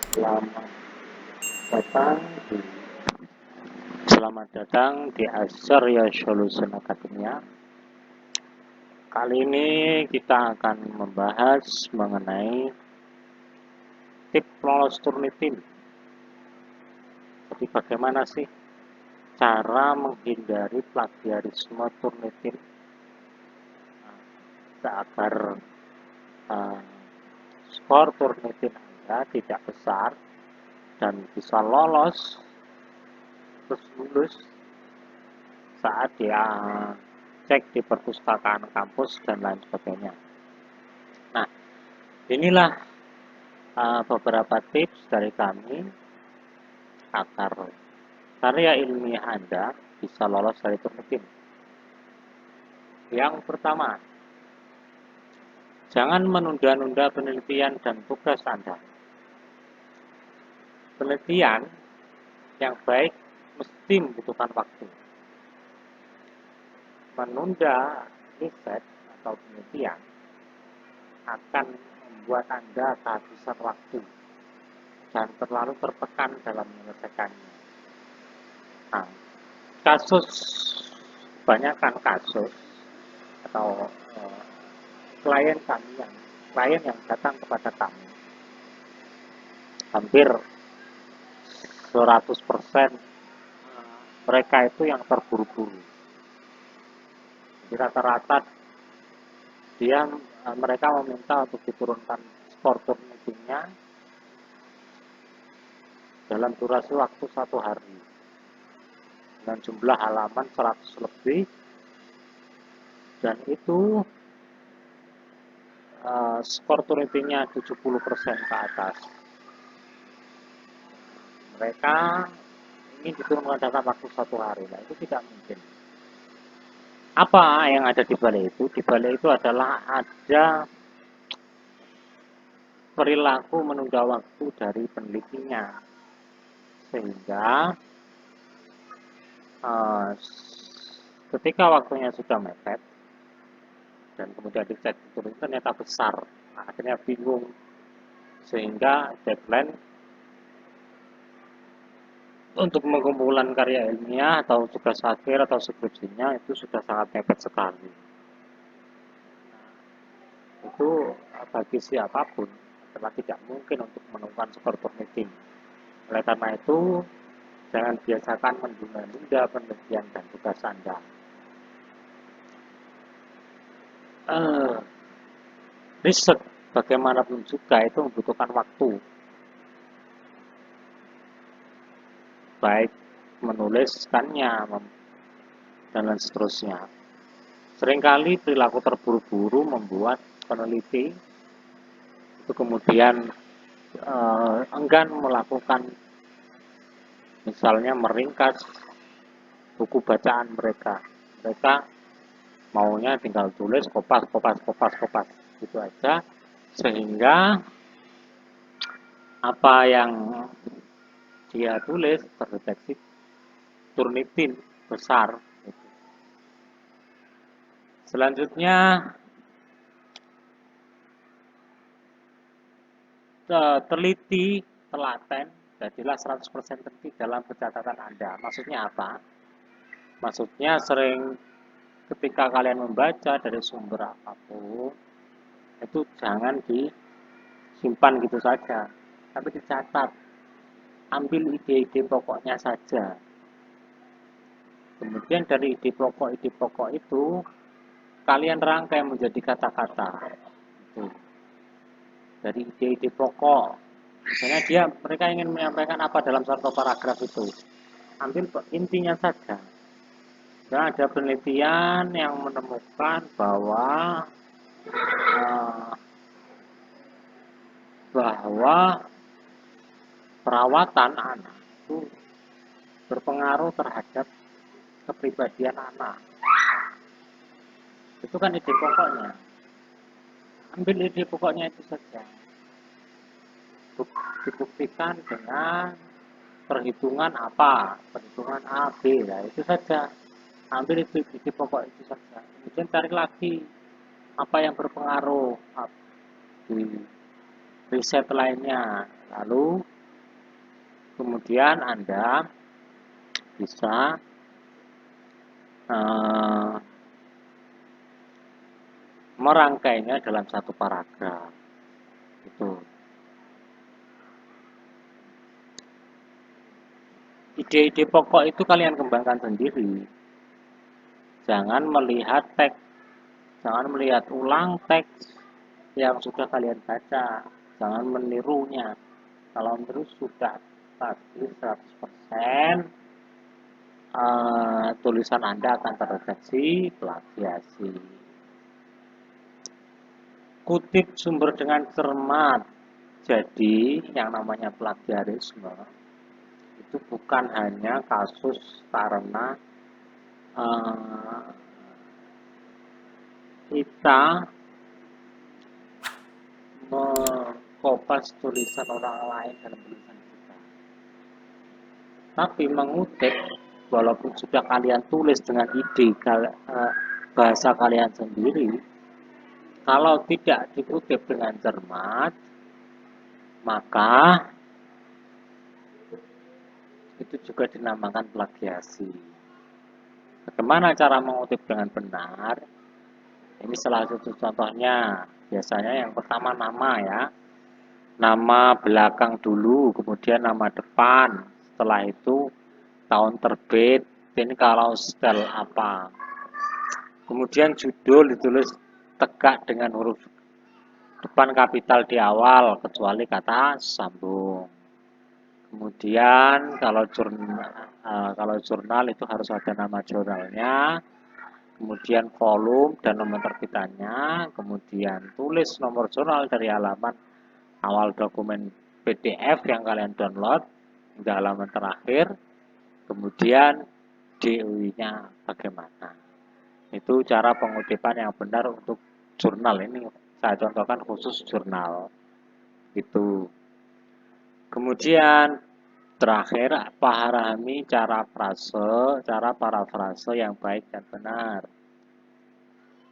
Selamat datang di Selamat datang di Azarya Solution Academia. Kali ini kita akan membahas mengenai tips lolos Turnitin. Jadi bagaimana sih cara menghindari plagiarisme Turnitin agar skor Turnitin Anda tidak besar dan bisa lolos terus lulus saat dia cek di perpustakaan kampus dan lain sebagainya. Nah, inilah beberapa tips dari kami agar karya ilmiah Anda bisa lolos dari Turnitin. Yang pertama, jangan menunda-nunda penelitian dan tugas Anda. Penelitian yang baik mesti membutuhkan waktu. Menunda riset atau penelitian akan membuat Anda kehabisan waktu dan terlalu tertekan dalam menyelesaikannya. Nah, banyakkan kasus atau klien yang datang kepada kami hampir 100% mereka itu yang terburu-buru. Di rata-rata mereka meminta untuk diturunkan skor Turnitinnya dalam durasi waktu 1 hari dengan jumlah halaman 100 lebih, dan itu skor Turnitinnya 70% ke atas. Mereka ingin diturunkan dalam waktu 1 hari. Nah, itu tidak mungkin. Apa yang ada di balik itu? Di balik itu adalah ada perilaku menunda waktu dari penelitinya, sehingga ketika waktunya sudah mepet dan kemudian dicek itu ternyata besar, akhirnya bingung, sehingga deadline untuk pengumpulan karya ilmiah atau tugas akhir atau skripsinya itu sudah sangat mepet sekali. Itu bagi siapapun adalah tidak mungkin untuk menemukan skor Turnitin. Oleh karena itu, jangan biasakan menunda-nunda penelitian dan tugas Anda. Riset bagaimanapun juga itu membutuhkan waktu, baik menuliskannya dan lain seterusnya. Seringkali perilaku terburu-buru membuat peneliti itu kemudian enggan melakukan, misalnya meringkas buku bacaan mereka. Mereka maunya tinggal tulis kopas gitu aja, sehingga apa yang dia tulis terdeteksi Turnitin besar. Selanjutnya, teliti, telaten, jadilah 100% teliti dalam pencatatan Anda. Maksudnya apa? Maksudnya ketika kalian membaca dari sumber apapun, itu jangan disimpan gitu saja, tapi dicatat. Ambil ide-ide pokoknya saja. Kemudian dari ide pokok itu, kalian rangkai menjadi kata-kata. Dari ide-ide pokok. Misalnya mereka ingin menyampaikan apa dalam satu paragraf itu. Ambil intinya saja. Dan ada penelitian yang menemukan bahwa perawatan anak itu berpengaruh terhadap kepribadian anak. Itu kan ide pokoknya. Ambil ide pokoknya itu saja. Dibuktikan dengan perhitungan perhitungan A, B, nah itu saja. Ambil itu ide pokok itu saja. Kemudian cari lagi apa yang berpengaruh di riset lainnya. Lalu kemudian Anda bisa merangkainya dalam satu paragraf. Itu. Ide-ide pokok itu kalian kembangkan sendiri. Jangan melihat teks, jangan melihat ulang teks yang sudah kalian baca, jangan menirunya. Kalau meniru sudah pasti 100% tulisan Anda akan terdeteksi plagiasi. Kutip sumber dengan cermat. Jadi yang namanya plagiarisme itu bukan hanya kasus karena kita mengkopas tulisan orang lain dalam tulisan kita, tapi mengutip walaupun sudah kalian tulis dengan ide bahasa kalian sendiri, kalau tidak dikutip dengan cermat, maka itu juga dinamakan plagiasi. Bagaimana cara mengutip dengan benar? Ini salah satu contohnya. Biasanya yang pertama nama ya. Nama belakang dulu, kemudian nama depan. Setelah itu tahun terbit. Ini kalau style apa. Kemudian judul ditulis tegak dengan huruf depan kapital di awal, kecuali kata sambung. Kemudian kalau jurnal itu harus ada nama jurnalnya, kemudian volume dan nomor terbitannya, kemudian tulis nomor jurnal dari halaman awal dokumen PDF yang kalian download hingga halaman terakhir, kemudian DOI-nya bagaimana. Itu cara pengutipan yang benar untuk jurnal. Ini saya contohkan khusus jurnal. Itu. Kemudian terakhir, pahami cara parafrase yang baik dan benar.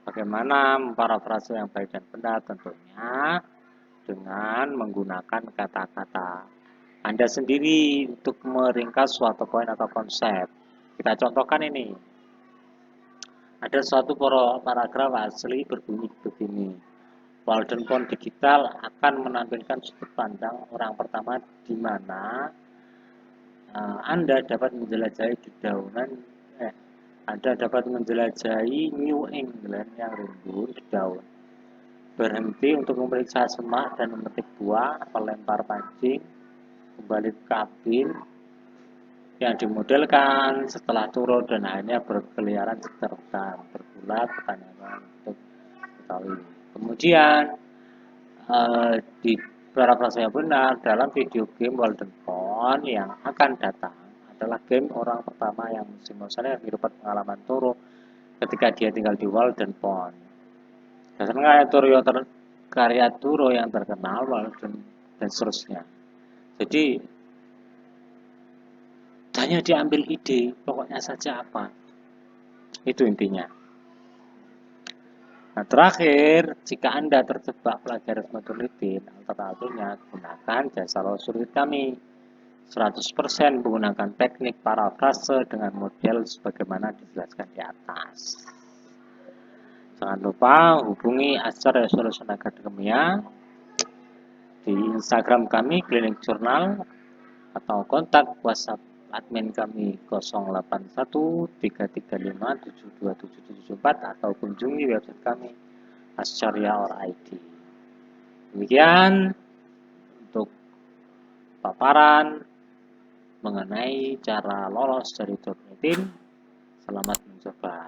Bagaimana memparafrase yang baik dan benar? Tentunya dengan menggunakan kata-kata Anda sendiri untuk meringkas suatu poin atau konsep. Kita contohkan ini. Ada suatu paragraf asli berbunyi begini. Walden Pond Digital akan menampilkan sudut pandang orang pertama di mana Anda dapat menjelajahi Anda dapat menjelajahi New England yang rimbun di daun. Berhenti untuk memeriksa semak dan memetik buah, melempar pancing, kembali ke kabin yang dimodelkan setelah turun dan hanya berkeliaran sekitar hutan, bergulat pertanyaan untuk ketahui. Kemudian di parafrase yang benar dalam video game Walden Pond yang akan datang adalah game orang pertama yang simultan kehidupan pengalaman Toro ketika dia tinggal di Walden Pond. Berdasarkan karya Toro yang terkenal Walden dan seterusnya. Jadi hanya diambil ide, pokoknya saja apa. Itu intinya. Nah, terakhir, jika Anda terjebak plagiarisme tulitin, alternatifnya gunakan jasa sulit kami. 100% menggunakan teknik parafrase dengan model sebagaimana dijelaskan di atas. Jangan lupa hubungi Acara Resolution Academia di Instagram kami, Klinik Jurnal, atau kontak WhatsApp admin kami 08133572774 atau kunjungi website kami ascaria.id. Demikian untuk paparan mengenai cara lolos dari Top 18. Selamat mencoba.